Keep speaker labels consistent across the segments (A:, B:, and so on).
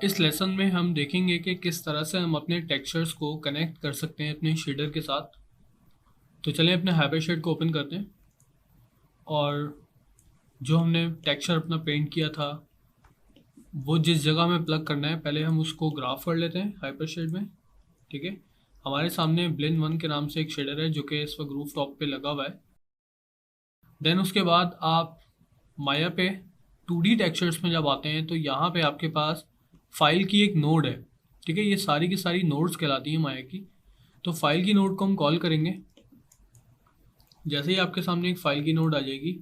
A: इस लेसन में हम देखेंगे कि किस तरह से हम अपने टेक्सचर्स को कनेक्ट कर सकते हैं अपने शेडर के साथ। तो चलें अपने हाइपर शेड को ओपन करते हैं और जो हमने टेक्सचर अपना पेंट किया था वो जिस जगह में प्लग करना है पहले हम उसको ग्राफ कर लेते हैं हाइपर शेड में। ठीक है, हमारे सामने ब्लेंड 1 के नाम से एक शेडर है जो कि इस वक्त रूफ टॉप पे लगा हुआ है। देन उसके बाद आप माया पे 2D टेक्सचर्स में जब आते हैं तो यहाँ पे आपके पास फाइल की एक नोड है। ठीक है, ये सारी की सारी नोड्स कहलाती हैं माया की। तो फाइल की नोड को हम कॉल करेंगे। जैसे ही आपके सामने एक फाइल की नोड आ जाएगी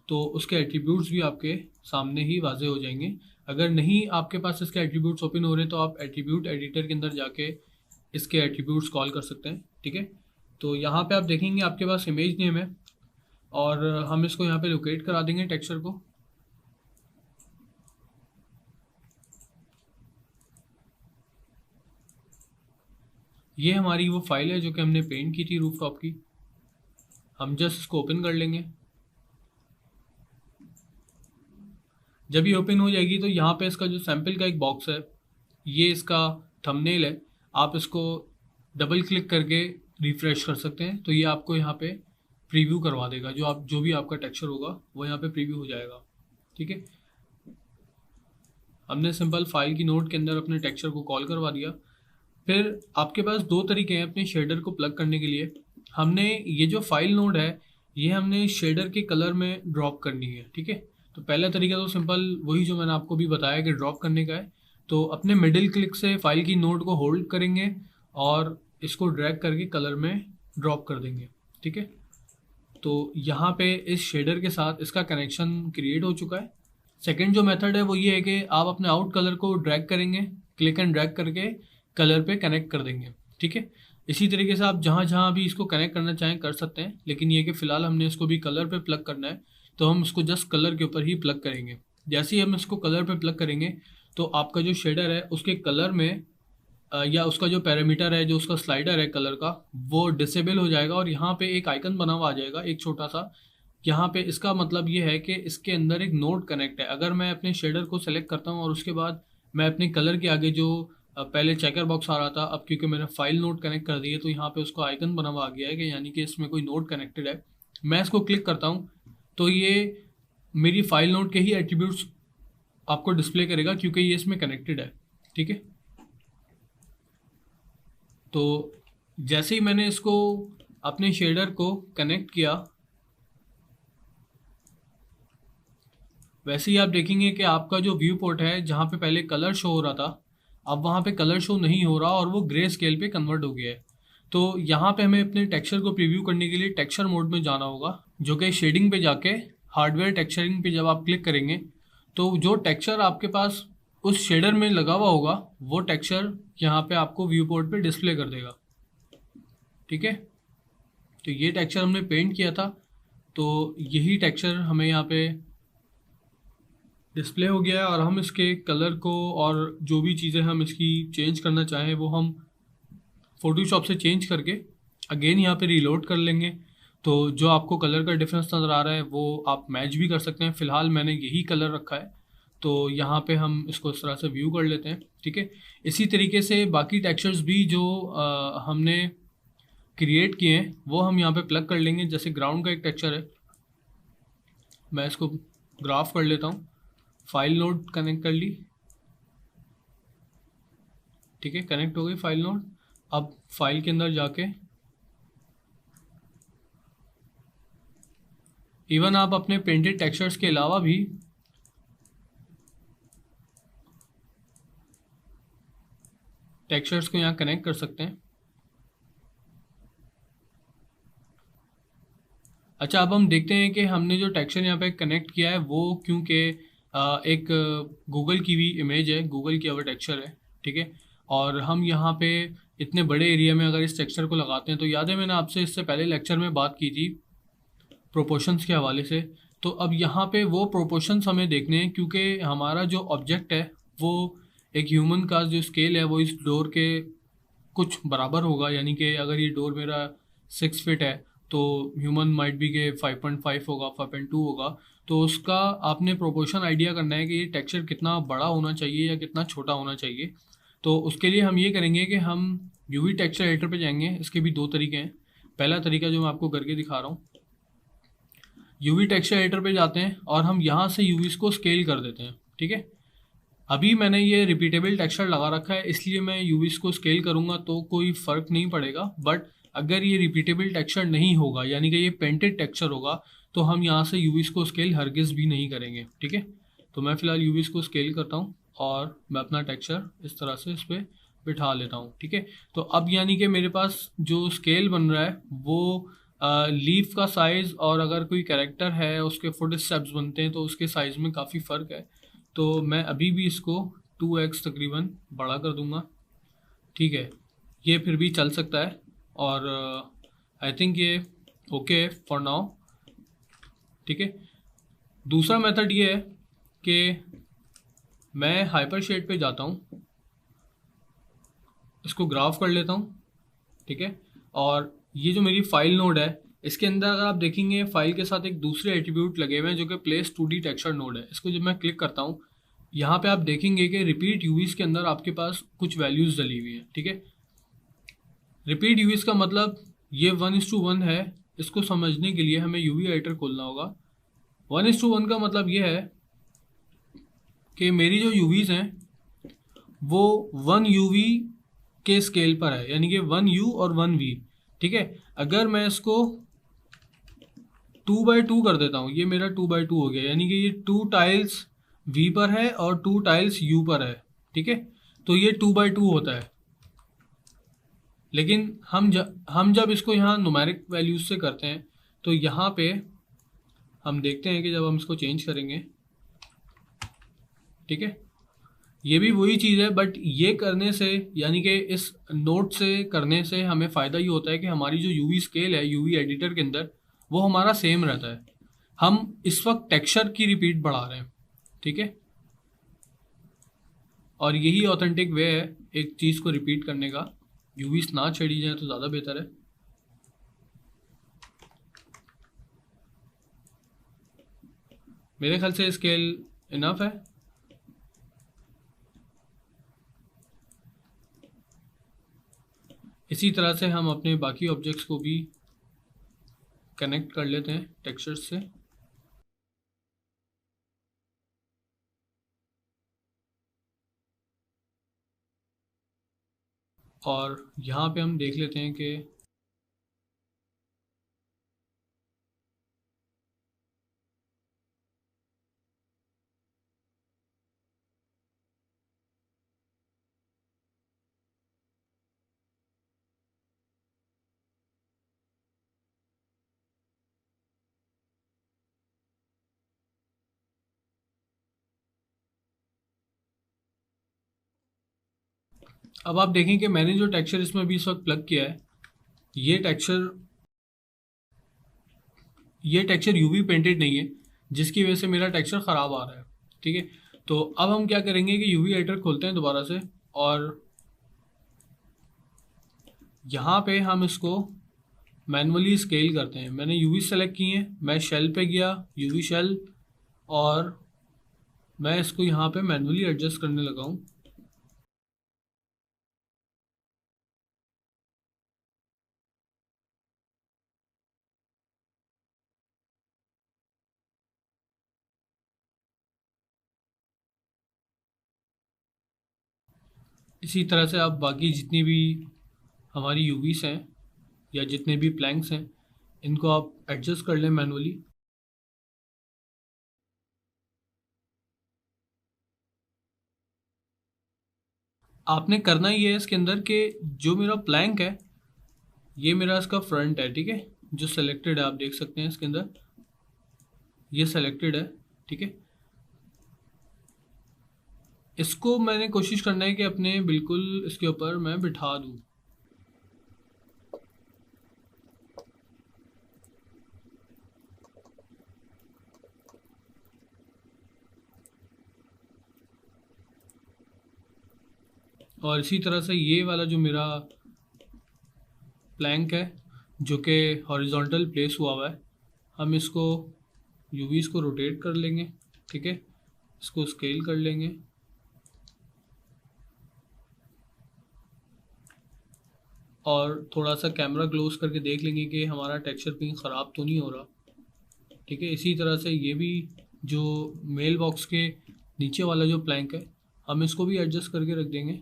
A: तो उसके एट्रीब्यूट्स भी आपके सामने ही वाजे हो जाएंगे। अगर नहीं आपके पास इसके एट्रीब्यूट्स ओपन हो रहे तो आप एट्रीब्यूट एडिटर के अंदर जाके इसके एट्रीब्यूट्स कॉल कर सकते हैं। ठीक है, तो यहाँ पे आप देखेंगे आपके पास इमेज नेम है और हम इसको यहाँ पे लोकेट करा देंगे टेक्सचर को। ये हमारी वो फाइल है जो कि हमने पेंट की थी रूफ टॉप की। हम जस्ट इसको ओपन कर लेंगे। जब ये ओपन हो जाएगी तो यहाँ पे इसका जो सैम्पल का एक बॉक्स है, ये इसका थंबनेल है। आप इसको डबल क्लिक करके रिफ्रेश कर सकते हैं तो ये आपको यहाँ पे प्रीव्यू करवा देगा। जो भी आपका टेक्सचर होगा वो यहाँ पे प्रीव्यू हो जाएगा। ठीक है, हमने सिंपल फाइल की नोड के अंदर अपने टेक्सचर को कॉल करवा दिया। फिर आपके पास दो तरीके हैं अपने शेडर को प्लग करने के लिए। हमने ये जो फाइल नोड है ये हमने शेडर के कलर में ड्रॉप करनी है। ठीक है, तो पहला तरीका तो सिंपल वही जो मैंने आपको भी बताया कि ड्रॉप करने का है। तो अपने मिडिल क्लिक से फाइल की नोड को होल्ड करेंगे और इसको ड्रैग करके कलर में ड्रॉप कर देंगे। ठीक है, तो यहाँ पे इस शेडर के साथ इसका कनेक्शन क्रिएट हो चुका है। सेकंड जो मेथड है वो ये है कि आप अपने आउट कलर को ड्रैग करेंगे, क्लिक एंड ड्रैग करके कलर पे कनेक्ट कर देंगे। ठीक है, इसी तरीके से आप जहाँ जहाँ भी इसको कनेक्ट करना चाहें कर सकते हैं, लेकिन ये कि फ़िलहाल हमने इसको भी कलर पे प्लग करना है तो हम इसको जस्ट कलर के ऊपर ही प्लग करेंगे। जैसे ही हम इसको कलर पे प्लग करेंगे तो आपका जो शेडर है उसके कलर में या उसका जो पैरामीटर है, जो उसका स्लाइडर है कलर का, वो डिसेबल हो जाएगा और यहाँ पे एक आइकन बना हुआ आ जाएगा एक छोटा सा। यहाँ पे इसका मतलब ये है कि इसके अंदर एक नोड कनेक्ट है। अगर मैं अपने शेडर को सेलेक्ट करता हूँ और उसके बाद मैं अपने कलर के आगे जो पहले चेकर बॉक्स आ रहा था, अब क्योंकि मैंने फाइल नोड कनेक्ट कर दी है तो यहाँ पे उसका आइकन बना हुआ आ गया है कि यानी कि इसमें कोई नोड कनेक्टेड है। मैं इसको क्लिक करता हूँ तो ये मेरी फाइल नोड के ही एट्रीब्यूट्स आपको डिस्प्ले करेगा क्योंकि ये इसमें कनेक्टेड है। ठीक है, तो जैसे ही मैंने इसको अपने शेडर को कनेक्ट किया वैसे ही आप देखेंगे कि आपका जो व्यू पोर्ट है जहाँ पे पहले कलर शो हो रहा था अब वहाँ पे कलर शो नहीं हो रहा और वो ग्रे स्केल पे कन्वर्ट हो गया है। तो यहाँ पे हमें अपने टेक्सचर को प्रीव्यू करने के लिए टेक्सचर मोड में जाना होगा, जो कि शेडिंग पे जाके हार्डवेयर टेक्सचरिंग पे जब आप क्लिक करेंगे तो जो टेक्सचर आपके पास उस शेडर में लगा हुआ होगा वो टेक्सचर यहाँ पे आपको व्यू पोर्ट पे डिस्प्ले कर देगा। ठीक है, तो ये टेक्सचर हमने पेंट किया था तो यही टेक्सचर हमें यहाँ पे डिस्प्ले हो गया है और हम इसके कलर को और जो भी चीज़ें हम इसकी चेंज करना चाहें वो हम फोटोशॉप से चेंज करके अगेन यहाँ पे रीलोड कर लेंगे। तो जो आपको कलर का डिफरेंस नज़र आ रहा है वो आप मैच भी कर सकते हैं। फ़िलहाल मैंने यही कलर रखा है तो यहाँ पे हम इसको इस तरह से व्यू कर लेते हैं। ठीक है, इसी तरीके से बाकी टेक्सचर्स भी जो हमने क्रिएट किए हैं वो हम यहाँ पे प्लग कर लेंगे। जैसे ग्राउंड का एक टेक्सचर है, मैं इसको ग्राफ कर लेता हूँ, फाइल नोड कनेक्ट कर ली। ठीक है, कनेक्ट हो गई फाइल नोड। अब फाइल के अंदर जाके इवन आप अपने पेंटेड टेक्सचर्स के अलावा भी टेक्सचर्स को यहाँ कनेक्ट कर सकते हैं। अच्छा, अब हम देखते हैं कि हमने जो टेक्सचर यहाँ पे कनेक्ट किया है वो क्योंकि एक गूगल की भी इमेज है, गूगल की अवर टेक्सचर है। ठीक है, और हम यहाँ पे इतने बड़े एरिया में अगर इस टेक्सचर को लगाते हैं तो याद है मैंने आपसे इससे पहले लेक्चर में बात की थी प्रोपोर्शंस के हवाले से। तो अब यहाँ पे वो प्रोपोर्शंस हमें देखने हैं क्योंकि हमारा जो ऑब्जेक्ट है वो एक ह्यूमन का जो स्केल है वो इस डोर के कुछ बराबर होगा। यानी कि अगर ये डोर मेरा 6 फीट है तो ह्यूमन माइट बी के 5.5 होगा, 5.2 होगा। तो उसका आपने प्रोपोर्शन आइडिया करना है कि ये टेक्सचर कितना बड़ा होना चाहिए या कितना छोटा होना चाहिए। तो उसके लिए हम ये करेंगे कि हम यूवी टेक्सचर एडिटर पे जाएंगे। इसके भी दो तरीके हैं। पहला तरीका जो मैं आपको करके दिखा रहा हूँ, यूवी टेक्सचर एडिटर पे जाते हैं और हम यहाँ से यूवीज को स्केल कर देते हैं। ठीक है, अभी मैंने ये रिपीटेबल टेक्सचर लगा रखा है, इसलिए मैं यूवीज को स्केल करूंगा तो कोई फ़र्क नहीं पड़ेगा। बट अगर ये रिपीटेबल टेक्सचर नहीं होगा, यानी कि ये पेंटेड टेक्सचर होगा, तो हम यहाँ से यूवीज को स्केल हरगिज़ भी नहीं करेंगे। ठीक है, तो मैं फ़िलहाल यूवीज को स्केल करता हूँ और मैं अपना टेक्सचर इस तरह से इस पर बिठा लेता हूँ। ठीक है, तो अब यानी कि मेरे पास जो स्केल बन रहा है वो लीफ का साइज़, और अगर कोई कैरेक्टर है उसके फुट स्टेप्स बनते हैं तो उसके साइज़ में काफ़ी फ़र्क है। तो मैं अभी भी इसको 2x तकरीबन बड़ा कर दूंगा। ठीक है, ये फिर भी चल सकता है और आई थिंक ये ओके फॉर नाउ। ठीक है, दूसरा मेथड ये है कि मैं हाइपर शेड पे जाता हूँ, इसको ग्राफ कर लेता हूँ। ठीक है, और ये जो मेरी फाइल नोड है, इसके अंदर अगर आप देखेंगे फाइल के साथ एक दूसरे एट्रीब्यूट लगे हुए हैं जो कि प्लेस 2D टेक्सचर नोड है। इसको जब मैं क्लिक करता हूँ, यहाँ पे आप देखेंगे कि रिपीट यूवीज के अंदर आपके पास कुछ वैल्यूज डली हुई हैं। ठीक है, रिपीट यूवीज का मतलब ये 1:1 है। इसको समझने के लिए हमें यूवी एडिटर खोलना होगा। 1:1 का मतलब ये है कि मेरी जो यूवीज हैं वो 1 यूवी के स्केल पर है, यानी कि 1 यू और 1 वी। ठीक है, अगर मैं इसको 2/2 कर देता हूँ, ये मेरा 2/2 हो गया, यानी कि ये 2 टाइल्स वी पर है और 2 टाइल्स यू पर है। ठीक है, तो ये 2/2 होता है। लेकिन हम जब इसको यहाँ न्यूमेरिक वैल्यूज से करते हैं तो यहाँ पे हम देखते हैं कि जब हम इसको चेंज करेंगे, ठीक है, ये भी वही चीज़ है, बट ये करने से, यानी कि इस नोट से करने से हमें फ़ायदा ये होता है कि हमारी जो यूवी स्केल है यूवी एडिटर के अंदर वो हमारा सेम रहता है। हम इस वक्त टेक्सचर की रिपीट बढ़ा रहे हैं। ठीक है, और यही ऑथेंटिक वे है एक चीज़ को रिपीट करने का। यूवीस ना छेड़ी जाए तो ज़्यादा बेहतर है। मेरे ख्याल से स्केल इनफ है। इसी तरह से हम अपने बाकी ऑब्जेक्ट्स को भी कनेक्ट कर लेते हैं टेक्सचर्स से। और यहाँ पे हम देख लेते हैं कि अब आप देखें कि मैंने जो टेक्सचर इसमें अभी इस वक्त प्लग किया है, ये टेक्सचर ये टेक्सचर यूवी पेंटेड नहीं है, जिसकी वजह से मेरा टेक्सचर ख़राब आ रहा है। ठीक है, तो अब हम क्या करेंगे कि यूवी एडिटर खोलते हैं दोबारा से, और यहाँ पे हम इसको मैनुअली स्केल करते हैं। मैंने यूवी सेलेक्ट किए हैं, मैं शेल पे गया, यूवी शेल, और मैं इसको यहाँ पे मैनुअली एडजस्ट करने लगा हूँ। इसी तरह से आप बाकी जितनी भी हमारी यूवीस हैं या जितने भी प्लैंक्स हैं, इनको आप एडजस्ट कर लें मैनुअली। आपने करना ये है इसके अंदर कि जो मेरा प्लैंक है, ये मेरा इसका फ्रंट है। ठीक है, जो सेलेक्टेड है, आप देख सकते हैं इसके अंदर ये सेलेक्टेड है। ठीक है, इसको मैंने कोशिश करना है कि अपने बिल्कुल इसके ऊपर मैं बिठा दूँ। और इसी तरह से ये वाला जो मेरा प्लैंक है जो कि हॉरिजॉन्टल प्लेस हुआ हुआ है, हम इसको यूवीज़ को रोटेट कर लेंगे। ठीक है, इसको स्केल कर लेंगे और थोड़ा सा कैमरा क्लोज करके देख लेंगे कि हमारा टेक्सचर कहीं ख़राब तो नहीं हो रहा। ठीक है, इसी तरह से ये भी जो मेल बॉक्स के नीचे वाला जो प्लैंक है, हम इसको भी एडजस्ट करके रख देंगे।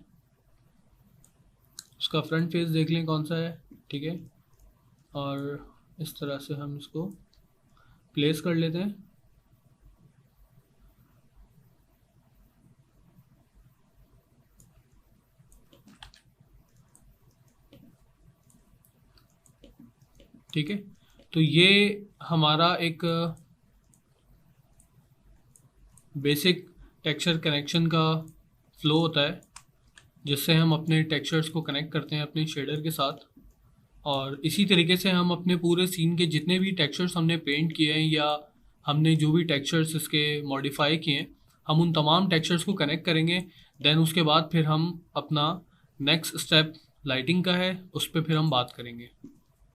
A: उसका फ्रंट फेस देख लें कौन सा है। ठीक है, और इस तरह से हम इसको प्लेस कर लेते हैं। ठीक है, तो ये हमारा एक बेसिक टेक्सचर कनेक्शन का फ्लो होता है, जिससे हम अपने टेक्सचर्स को कनेक्ट करते हैं अपने शेडर के साथ। और इसी तरीके से हम अपने पूरे सीन के जितने भी टेक्सचर्स हमने पेंट किए हैं या हमने जो भी टेक्सचर्स इसके मॉडिफाई किए हैं, हम उन तमाम टेक्सचर्स को कनेक्ट करेंगे। देन उसके बाद फिर हम अपना नेक्स्ट स्टेप लाइटिंग का है, उस पर फिर हम बात करेंगे।